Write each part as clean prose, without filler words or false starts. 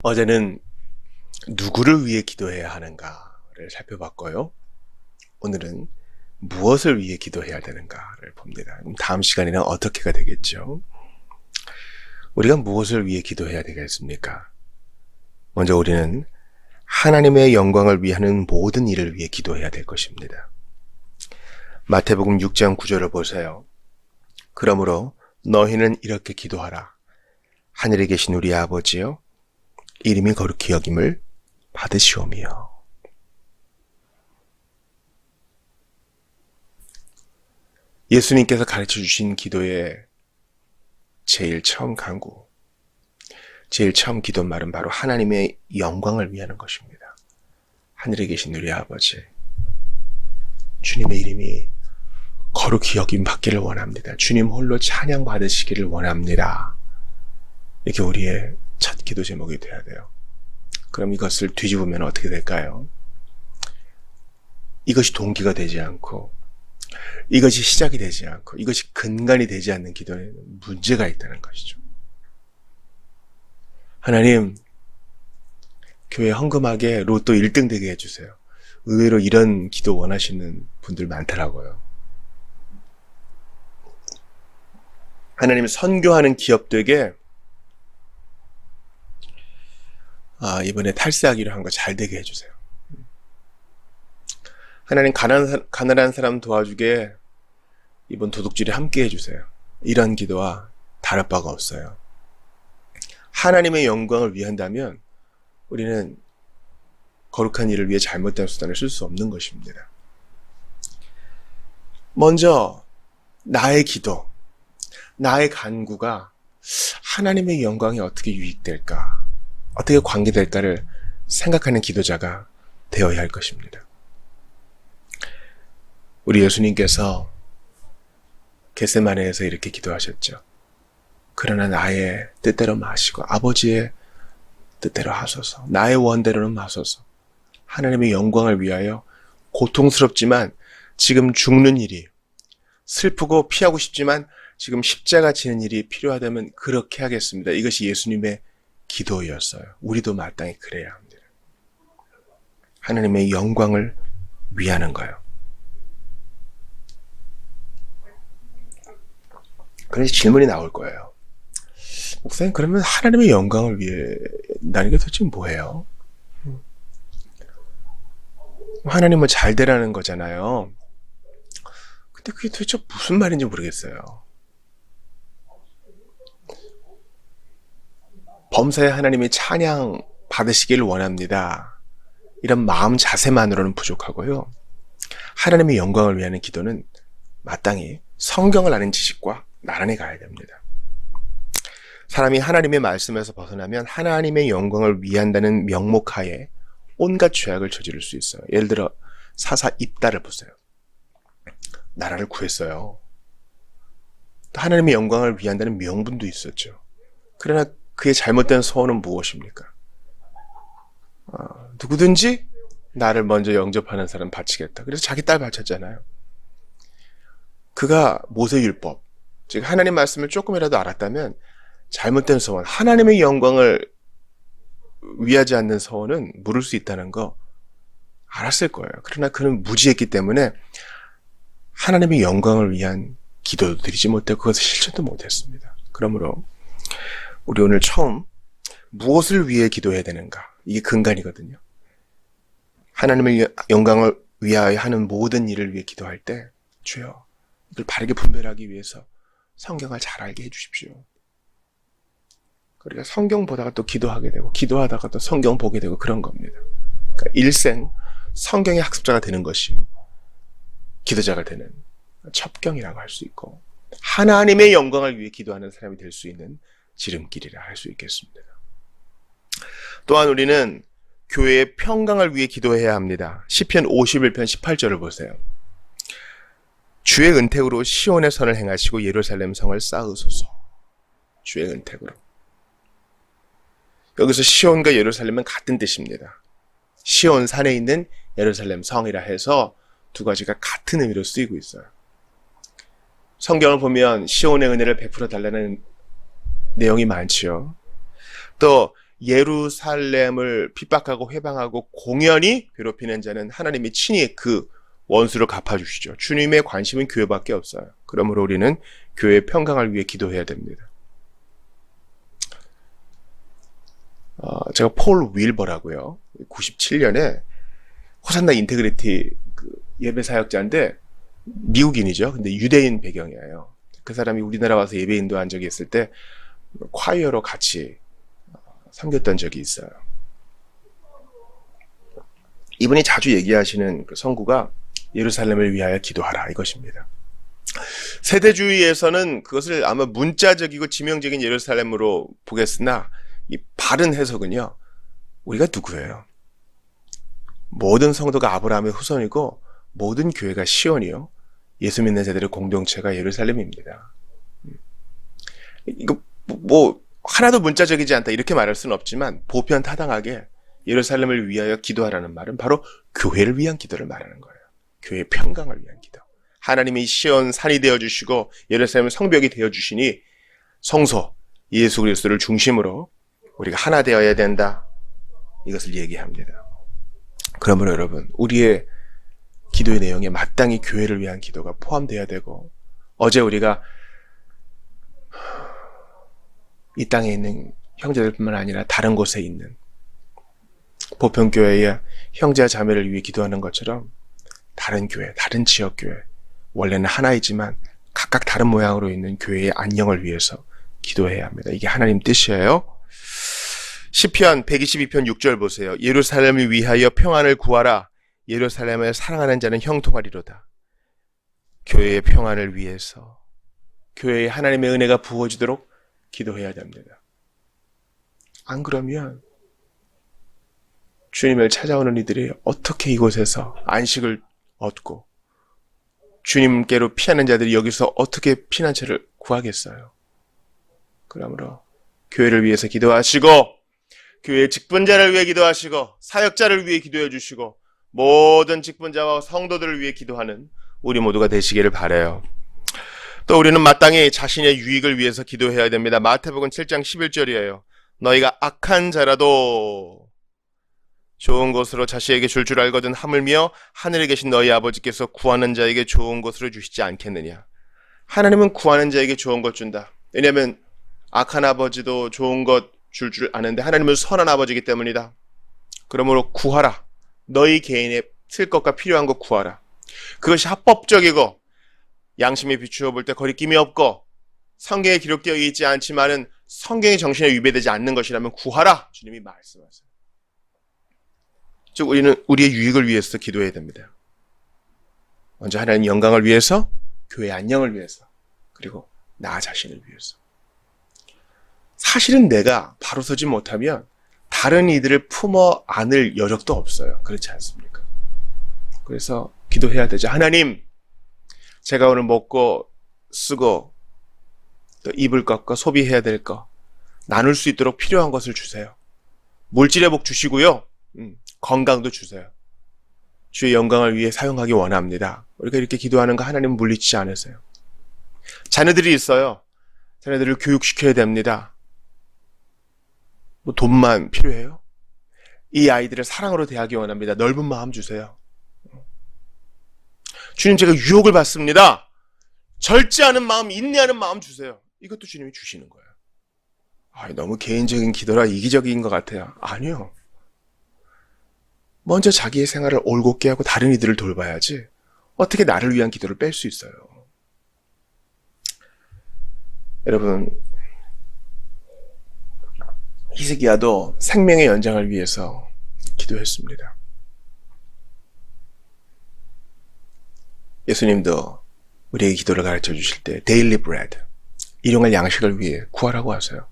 어제는 누구를 위해 기도해야 하는가를 살펴봤고요. 오늘은 무엇을 위해 기도해야 되는가를 봅니다. 다음 시간에는 어떻게가 되겠죠? 우리가 무엇을 위해 기도해야 되겠습니까? 먼저 우리는 하나님의 영광을 위하는 모든 일을 위해 기도해야 될 것입니다. 마태복음 6장 9절을 보세요. 그러므로 너희는 이렇게 기도하라. 하늘에 계신 우리 아버지여, 이름이 거룩히 여김을 받으시오며. 예수님께서 가르쳐 주신 기도의 제일 처음 강구, 제일 처음 기도 말은 바로 하나님의 영광을 위하는 것입니다. 하늘에 계신 우리 아버지, 주님의 이름이 거룩히 여김 받기를 원합니다. 주님 홀로 찬양 받으시기를 원합니다. 이게 우리의 첫 기도 제목이 되어야 돼요. 그럼 이것을 뒤집으면 어떻게 될까요? 이것이 동기가 되지 않고, 이것이 시작이 되지 않고, 이것이 근간이 되지 않는 기도에는 문제가 있다는 것이죠. 하나님, 교회 헌금하게 로또 1등 되게 해주세요. 의외로 이런 기도 원하시는 분들 많더라고요. 하나님, 선교하는 기업들에게 이번에 탈세하기로 한 거 잘 되게 해주세요. 하나님, 가난한 사람 도와주게 이번 도둑질에 함께 해주세요. 이런 기도와 다를 바가 없어요. 하나님의 영광을 위한다면 우리는 거룩한 일을 위해 잘못된 수단을 쓸 수 없는 것입니다. 먼저 나의 기도, 나의 간구가 하나님의 영광에 어떻게 유익될까, 어떻게 관계될까를 생각하는 기도자가 되어야 할 것입니다. 우리 예수님께서 겟세마네에서 이렇게 기도하셨죠. 그러나 나의 뜻대로 마시고 아버지의 뜻대로 하소서. 나의 원대로는 마소서. 하나님의 영광을 위하여 고통스럽지만 지금 죽는 일이, 슬프고 피하고 싶지만 지금 십자가 지는 일이 필요하다면 그렇게 하겠습니다. 이것이 예수님의 기도였어요. 우리도 마땅히 그래야 합니다. 하나님의 영광을 위하는 거예요. 그래서 질문이 나올 거예요. 목사님, 그러면 하나님의 영광을 위해 나는 게 도대체 뭐예요? 하나님은 잘 되라는 거잖아요. 근데 그게 도대체 무슨 말인지 모르겠어요. 범사에 하나님이 찬양 받으시기를 원합니다. 이런 마음 자세만으로는 부족하고요. 하나님의 영광을 위하는 기도는 마땅히 성경을 아는 지식과 나란히 가야 됩니다. 사람이 하나님의 말씀에서 벗어나면 하나님의 영광을 위한다는 명목하에 온갖 죄악을 저지를 수 있어요. 예를 들어 사사 입다를 보세요. 나라를 구했어요. 또 하나님의 영광을 위한다는 명분도 있었죠. 그러나 그의 잘못된 소원은 무엇입니까? 누구든지 나를 먼저 영접하는 사람 바치겠다. 그래서 자기 딸 바쳤잖아요. 그가 모세율법, 즉 하나님 말씀을 조금이라도 알았다면 잘못된 소원, 하나님의 영광을 위하지 않는 소원은 물을 수 있다는 거 알았을 거예요. 그러나 그는 무지했기 때문에 하나님의 영광을 위한 기도도 드리지 못했고 그것을 실천도 못했습니다. 그러므로 우리 오늘 처음 무엇을 위해 기도해야 되는가? 이게 근간이거든요. 하나님의 영광을 위하여 하는 모든 일을 위해 기도할 때 주여, 이걸 바르게 분별하기 위해서 성경을 잘 알게 해주십시오. 우리가 성경 보다가 또 기도하게 되고 기도하다가 또 성경 보게 되고 그런 겁니다. 그러니까 일생 성경의 학습자가 되는 것이 기도자가 되는 첩경이라고 할 수 있고 하나님의 영광을 위해 기도하는 사람이 될 수 있는 지름길이라 할 수 있겠습니다. 또한 우리는 교회의 평강을 위해 기도해야 합니다. 시편 51편 18절을 보세요. 주의 은택으로 시온의 선을 행하시고 예루살렘 성을 쌓으소서. 주의 은택으로. 여기서 시온과 예루살렘은 같은 뜻입니다. 시온 산에 있는 예루살렘 성이라 해서 두 가지가 같은 의미로 쓰이고 있어요. 성경을 보면 시온의 은혜를 베풀어 달라는 내용이 많지요. 또 예루살렘을 핍박하고 회방하고 공연히 괴롭히는 자는 하나님이 친히 그 원수를 갚아주시죠. 주님의 관심은 교회밖에 없어요. 그러므로 우리는 교회의 평강을 위해 기도해야 됩니다. 제가 폴 윌버라고요. 97년에 호산나 인테그리티 예배 사역자인데 미국인이죠. 근데 유대인 배경이에요. 그 사람이 우리나라 와서 예배 인도한 적이 있을 때 콰이어로 같이 섬겼던 적이 있어요. 이분이 자주 얘기하시는 그 선구가 예루살렘을 위하여 기도하라 이것입니다. 세대주의에서는 그것을 아마 문자적이고 지명적인 예루살렘으로 보겠으나 이 바른 해석은요, 우리가 누구예요? 모든 성도가 아브라함의 후손이고 모든 교회가 시온이요, 예수 믿는 자들의 공동체가 예루살렘입니다. 이거 뭐 하나도 문자적이지 않다 이렇게 말할 수는 없지만 보편타당하게 예루살렘을 위하여 기도하라는 말은 바로 교회를 위한 기도를 말하는 거예요. 교회의 평강을 위한 기도. 하나님이 시온 산이 되어주시고 예루살렘 성벽이 되어주시니 성소 예수 그리스도를 중심으로 우리가 하나 되어야 된다, 이것을 얘기합니다. 그러므로 여러분, 우리의 기도의 내용에 마땅히 교회를 위한 기도가 포함되어야 되고, 어제 우리가 이 땅에 있는 형제들뿐만 아니라 다른 곳에 있는 보편교회의 형제와 자매를 위해 기도하는 것처럼 다른 교회, 다른 지역교회, 원래는 하나이지만 각각 다른 모양으로 있는 교회의 안녕을 위해서 기도해야 합니다. 이게 하나님 뜻이에요. 시편 122편 6절 보세요. 예루살렘을 위하여 평안을 구하라. 예루살렘을 사랑하는 자는 형통하리로다. 교회의 평안을 위해서, 교회에 하나님의 은혜가 부어지도록 기도해야 됩니다. 안 그러면 주님을 찾아오는 이들이 어떻게 이곳에서 안식을 얻고 주님께로 피하는 자들이 여기서 어떻게 피난처를 구하겠어요? 그러므로 교회를 위해서 기도하시고, 교회의 직분자를 위해 기도하시고, 사역자를 위해 기도해 주시고, 모든 직분자와 성도들을 위해 기도하는 우리 모두가 되시기를 바라요. 또 우리는 마땅히 자신의 유익을 위해서 기도해야 됩니다. 마태복음 7장 11절이에요. 너희가 악한 자라도 좋은 것으로 자식에게 줄 줄 알거든 하물며 하늘에 계신 너희 아버지께서 구하는 자에게 좋은 것으로 주시지 않겠느냐. 하나님은 구하는 자에게 좋은 것 준다. 왜냐하면 악한 아버지도 좋은 것 줄 줄 아는데 하나님은 선한 아버지이기 때문이다. 그러므로 구하라. 너희 개인의 쓸 것과 필요한 것 구하라. 그것이 합법적이고 양심에 비추어 볼 때 거리낌이 없고 성경에 기록되어 있지 않지만은 성경의 정신에 위배되지 않는 것이라면 구하라. 주님이 말씀하세요. 즉 우리는 우리의 유익을 위해서 기도해야 됩니다. 먼저 하나님 영광을 위해서, 교회 안녕을 위해서, 그리고 나 자신을 위해서. 사실은 내가 바로 서지 못하면 다른 이들을 품어 안을 여력도 없어요. 그렇지 않습니까? 그래서 기도해야 되죠. 하나님, 제가 오늘 먹고 쓰고 또 입을 것과 소비해야 될 것, 나눌 수 있도록 필요한 것을 주세요. 물질의 복 주시고요. 건강도 주세요. 주의 영광을 위해 사용하기 원합니다. 우리가 이렇게 기도하는 거 하나님은 물리치지 않으세요. 자녀들이 있어요. 자녀들을 교육시켜야 됩니다. 뭐 돈만 필요해요? 이 아이들을 사랑으로 대하기 원합니다. 넓은 마음 주세요. 주님, 제가 유혹을 받습니다. 절제하는 마음, 인내하는 마음 주세요. 이것도 주님이 주시는 거예요. 너무 개인적인 기도라 이기적인 것 같아요. 아니요. 먼저 자기의 생활을 올곧게 하고 다른 이들을 돌봐야지 어떻게 나를 위한 기도를 뺄 수 있어요. 여러분, 히스기야도 생명의 연장을 위해서 기도했습니다. 예수님도 우리에게 기도를 가르쳐 주실 때 데일리 브레드, 일용할 양식을 위해 구하라고 하세요.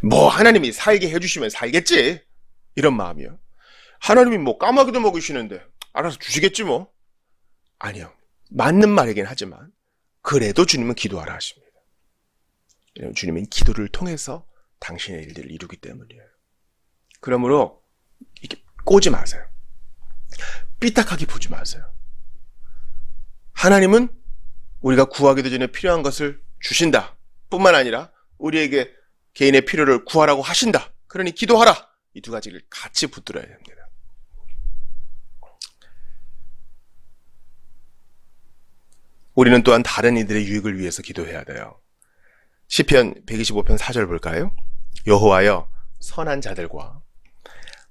뭐 하나님이 살게 해주시면 살겠지, 이런 마음이요. 하나님이 뭐 까마귀도 먹이시는데 알아서 주시겠지 뭐. 아니요, 맞는 말이긴 하지만 그래도 주님은 기도하라 하십니다. 주님은 기도를 통해서 당신의 일들을 이루기 때문이에요. 그러므로 이렇게 꼬지 마세요. 삐딱하게 보지 마세요. 하나님은 우리가 구하기도 전에 필요한 것을 주신다 뿐만 아니라 우리에게 개인의 필요를 구하라고 하신다. 그러니 기도하라. 이 두 가지를 같이 붙들어야 됩니다. 우리는 또한 다른 이들의 유익을 위해서 기도해야 돼요. 시편 125편 4절 볼까요? 여호와여, 선한 자들과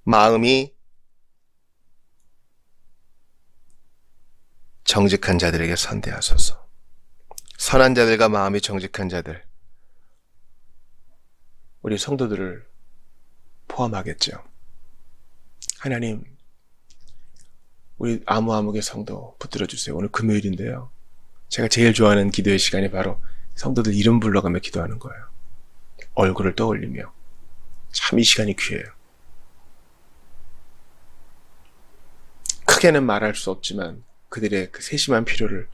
마음이 정직한 자들에게 선대하소서. 선한 자들과 마음이 정직한 자들, 우리 성도들을 포함하겠죠. 하나님, 우리 아무아무개 성도 붙들어 주세요. 오늘 금요일인데요. 제가 제일 좋아하는 기도의 시간이 바로 성도들 이름 불러가며 기도하는 거예요. 얼굴을 떠올리며. 참 이 시간이 귀해요. 크게는 말할 수 없지만 그들의 그 세심한 필요를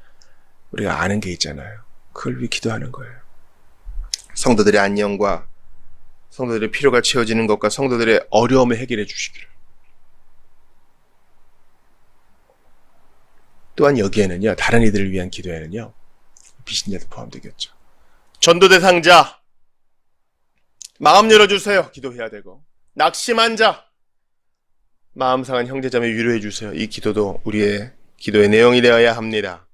우리가 아는 게 있잖아요. 그걸 위해 기도하는 거예요. 성도들의 안녕과 성도들의 필요가 채워지는 것과 성도들의 어려움을 해결해 주시기를. 또한 여기에는요, 다른 이들을 위한 기도에는요, 비신자도 포함되겠죠. 전도대 상자, 마음 열어주세요. 기도해야 되고, 낙심한 자, 마음 상한 형제자매 위로해 주세요. 이 기도도 우리의 기도의 내용이 되어야 합니다.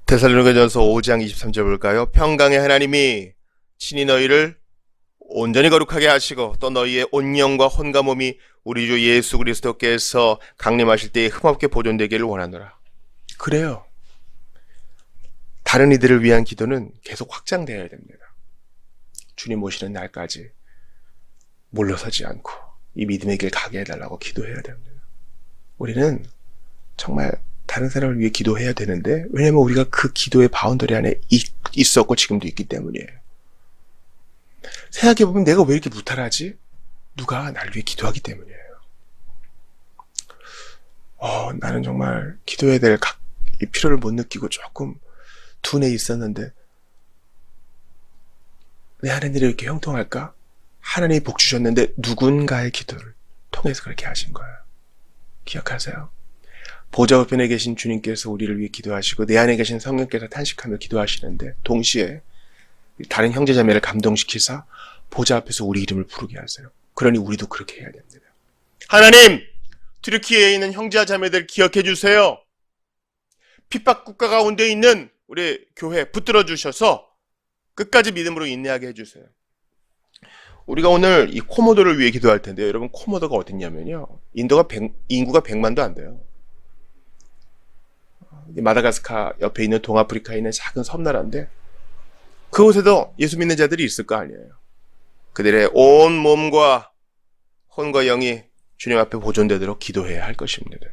데살로니가전서 5장 23절 볼까요? 평강의 하나님이 친히 너희를 온전히 거룩하게 하시고 또 너희의 온 영과 혼과 몸이 우리 주 예수 그리스도께서 강림하실 때에 흠없게 보존되기를 원하노라. 그래요. 다른 이들을 위한 기도는 계속 확장되어야 됩니다. 주님 오시는 날까지 물러서지 않고 이 믿음의 길 가게 해달라고 기도해야 됩니다. 우리는 정말 다른 사람을 위해 기도해야 되는데, 왜냐면 우리가 그 기도의 바운더리 안에 있었고 지금도 있기 때문이에요. 생각해보면 내가 왜 이렇게 무탈하지? 누가 나를 위해 기도하기 때문이에요. 나는 정말 기도해야 될 이 필요를 못 느끼고 조금 둔해 있었는데 왜 하나님이 이렇게 형통할까? 하나님이 복 주셨는데 누군가의 기도를 통해서 그렇게 하신 거예요. 기억하세요. 보좌 우편에 계신 주님께서 우리를 위해 기도하시고 내 안에 계신 성령께서 탄식하며 기도하시는데 동시에 다른 형제자매를 감동시키사 보좌 앞에서 우리 이름을 부르게 하세요. 그러니 우리도 그렇게 해야 됩니다. 하나님, 튀르키예에 있는 형제와 자매들 기억해 주세요. 핍박 국가 가운데 있는 우리 교회 붙들어 주셔서 끝까지 믿음으로 인내하게 해주세요. 우리가 오늘 이 코모도를 위해 기도할 텐데요. 여러분, 코모도가 어딨냐면요, 인구가 100만도 안 돼요. 마다가스카 옆에 있는 동아프리카에 있는 작은 섬나라인데 그곳에도 예수 믿는 자들이 있을 거 아니에요. 그들의 온 몸과 혼과 영이 주님 앞에 보존되도록 기도해야 할 것입니다.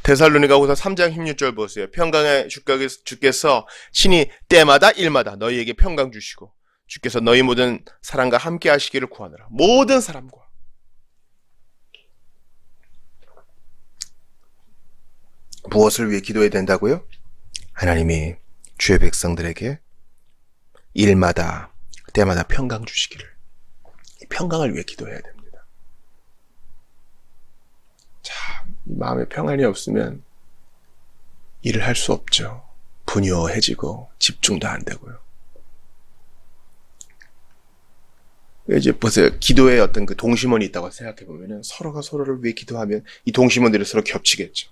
데살로니가후서 3장 16절 보세요. 평강의 주께서 친히 때마다 일마다 너희에게 평강 주시고 주께서 너희 모든 사람과 함께 하시기를 구하노라. 모든 사람과. 무엇을 위해 기도해야 된다고요? 하나님이 주의 백성들에게 일마다 때마다 평강 주시기를. 이 평강을 위해 기도해야 됩니다. 참, 마음에 평안이 없으면 일을 할 수 없죠. 분요해지고 집중도 안 되고요. 이제 보세요. 기도에 어떤 그 동심원이 있다고 생각해 보면은 서로가 서로를 위해 기도하면 이 동심원들이 서로 겹치겠죠.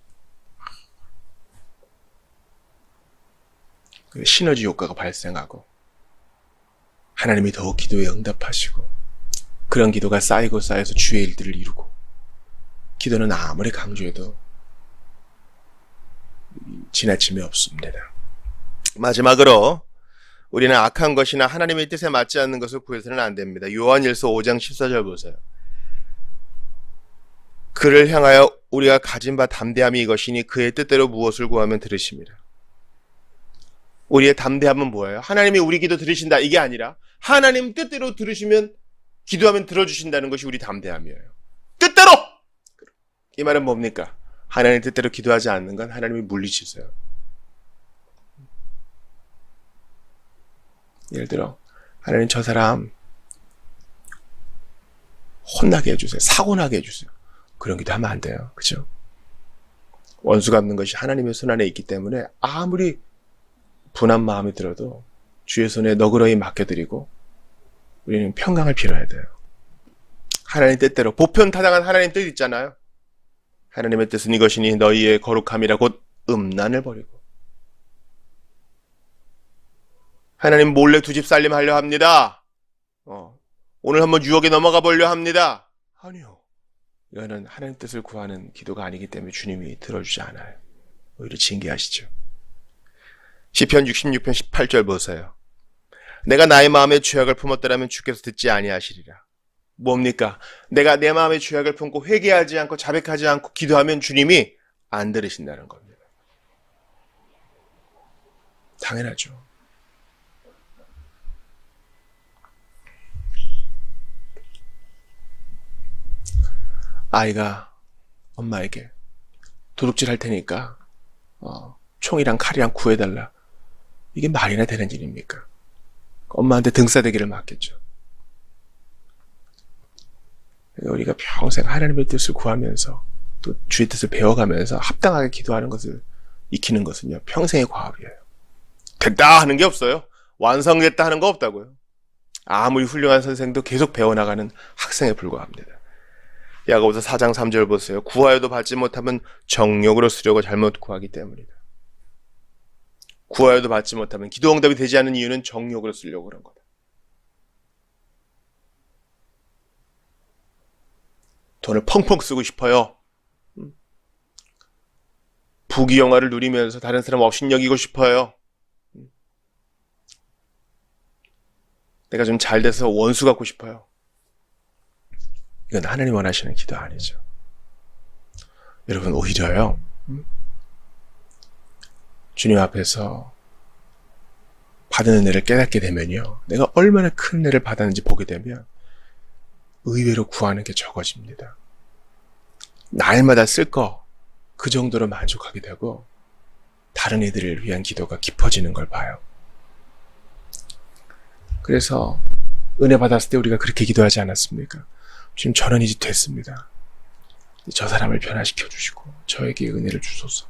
시너지 효과가 발생하고 하나님이 더욱 기도에 응답하시고 그런 기도가 쌓이고 쌓여서 주의 일들을 이루고, 기도는 아무리 강조해도 지나침이 없습니다. 마지막으로 우리는 악한 것이나 하나님의 뜻에 맞지 않는 것을 구해서는 안 됩니다. 요한일서 5장 14절 보세요. 그를 향하여 우리가 가진 바 담대함이 이것이니 그의 뜻대로 무엇을 구하면 들으십니다. 우리의 담대함은 뭐예요? 하나님이 우리 기도 들으신다 이게 아니라 하나님 뜻대로 들으시면 기도하면 들어주신다는 것이 우리 담대함이에요. 뜻대로! 이 말은 뭡니까? 하나님 뜻대로 기도하지 않는 건 하나님이 물리치세요. 예를 들어 하나님 저 사람 혼나게 해주세요. 사고 나게 해주세요. 그런 기도 하면 안 돼요. 그죠? 원수 갚는 것이 하나님의 손 안에 있기 때문에 아무리 분한 마음이 들어도 주의 손에 너그러이 맡겨드리고 우리는 평강을 빌어야 돼요. 하나님 뜻대로 보편타당한 하나님 뜻 있잖아요. 하나님의 뜻은 이것이니 너희의 거룩함이라 곧 음란을 버리고. 하나님 몰래 두 집 살림하려 합니다. 오늘 한번 유혹에 넘어가 보려 합니다. 아니요. 이거는 하나님 뜻을 구하는 기도가 아니기 때문에 주님이 들어주지 않아요. 오히려 징계하시죠. 시편 66편 18절 보세요. 내가 나의 마음에 죄악을 품었더라면 주께서 듣지 아니하시리라. 뭡니까? 내가 내 마음에 죄악을 품고 회개하지 않고 자백하지 않고 기도하면 주님이 안 들으신다는 겁니다. 당연하죠. 아이가 엄마에게 도둑질 할 테니까 총이랑 칼이랑 구해달라. 이게 말이나 되는 일입니까? 엄마한테 등싸대기를 맞겠죠. 우리가 평생 하나님의 뜻을 구하면서 또 주의 뜻을 배워가면서 합당하게 기도하는 것을 익히는 것은요, 평생의 과업이에요. 됐다 하는 게 없어요. 완성됐다 하는 거 없다고요. 아무리 훌륭한 선생도 계속 배워나가는 학생에 불과합니다. 야고보서 4장 3절 보세요. 구하여도 받지 못하면 정욕으로 쓰려고 잘못 구하기 때문이다. 구하여도 받지 못하면 기도 응답이 되지 않는 이유는 정욕으로 쓰려고 그런 거다. 돈을 펑펑 쓰고 싶어요. 부귀영화를 누리면서 다른 사람 업신여기고 싶어요. 내가 좀 잘 돼서 원수 갖고 싶어요. 이건 하나님 원하시는 기도 아니죠. 여러분, 오히려요, 주님 앞에서 받은 은혜를 깨닫게 되면요, 내가 얼마나 큰 은혜를 받았는지 보게 되면 의외로 구하는 게 적어집니다. 날마다 쓸 거 그 정도로 만족하게 되고 다른 이들을 위한 기도가 깊어지는 걸 봐요. 그래서 은혜 받았을 때 우리가 그렇게 기도하지 않았습니까? 지금 저는 이제 됐습니다. 저 사람을 변화시켜 주시고 저에게 은혜를 주소서.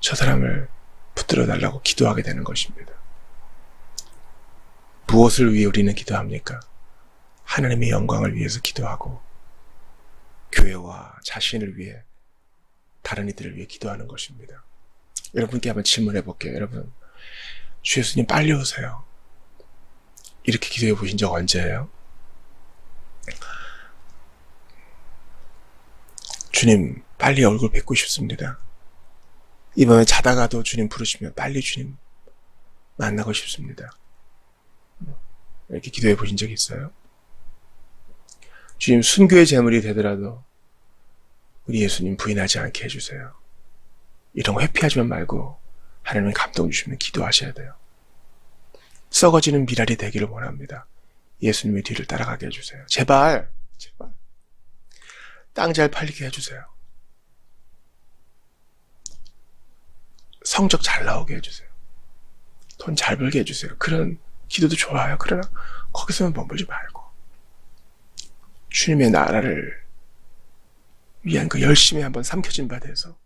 저 사람을 붙들어 달라고 기도하게 되는 것입니다. 무엇을 위해 우리는 기도합니까? 하나님의 영광을 위해서 기도하고 교회와 자신을 위해, 다른 이들을 위해 기도하는 것입니다. 여러분께 한번 질문해 볼게요. 여러분, 주 예수님 빨리 오세요. 이렇게 기도해 보신 적 언제예요? 주님, 빨리 얼굴 뵙고 싶습니다. 이번에 자다가도 주님 부르시면 빨리 주님 만나고 싶습니다. 이렇게 기도해 보신 적 있어요? 주님, 순교의 제물이 되더라도 우리 예수님 부인하지 않게 해주세요. 이런 거 회피하지만 말고 하나님의 감동 주시면 기도하셔야 돼요. 썩어지는 미랄이 되기를 원합니다. 예수님의 뒤를 따라가게 해주세요. 제발, 제발. 땅 잘 팔리게 해주세요. 성적 잘 나오게 해주세요. 돈 잘 벌게 해주세요. 그런 기도도 좋아요. 그러나 거기서만 머물지 말고 주님의 나라를 위한 그 열심히 한번 삼켜진 바 돼서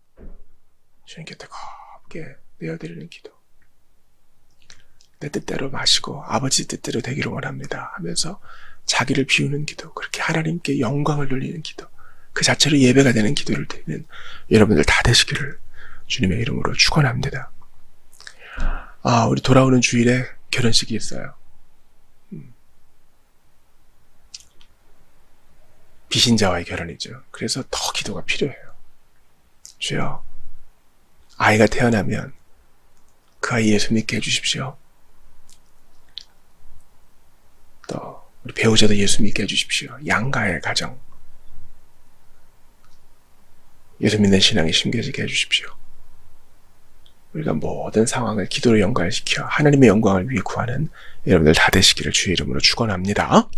주님께 뜨겁게 내어드리는 기도, 내 뜻대로 마시고 아버지 뜻대로 되기를 원합니다 하면서 자기를 비우는 기도, 그렇게 하나님께 영광을 돌리는 기도, 그 자체로 예배가 되는 기도를 드리는 여러분들 다 되시기를 주님의 이름으로 축원합니다. 우리 돌아오는 주일에 결혼식이 있어요. 비신자와의 결혼이죠. 그래서 더 기도가 필요해요. 주여, 아이가 태어나면 그 아이 예수 믿게 해주십시오. 또 우리 배우자도 예수 믿게 해주십시오. 양가의 가정 예수 믿는 신앙이 심겨지게 해주십시오. 우리가 모든 상황을 기도로 연관시켜 하나님의 영광을 위해 구하는 여러분들 다 되시기를 주의 이름으로 축원합니다.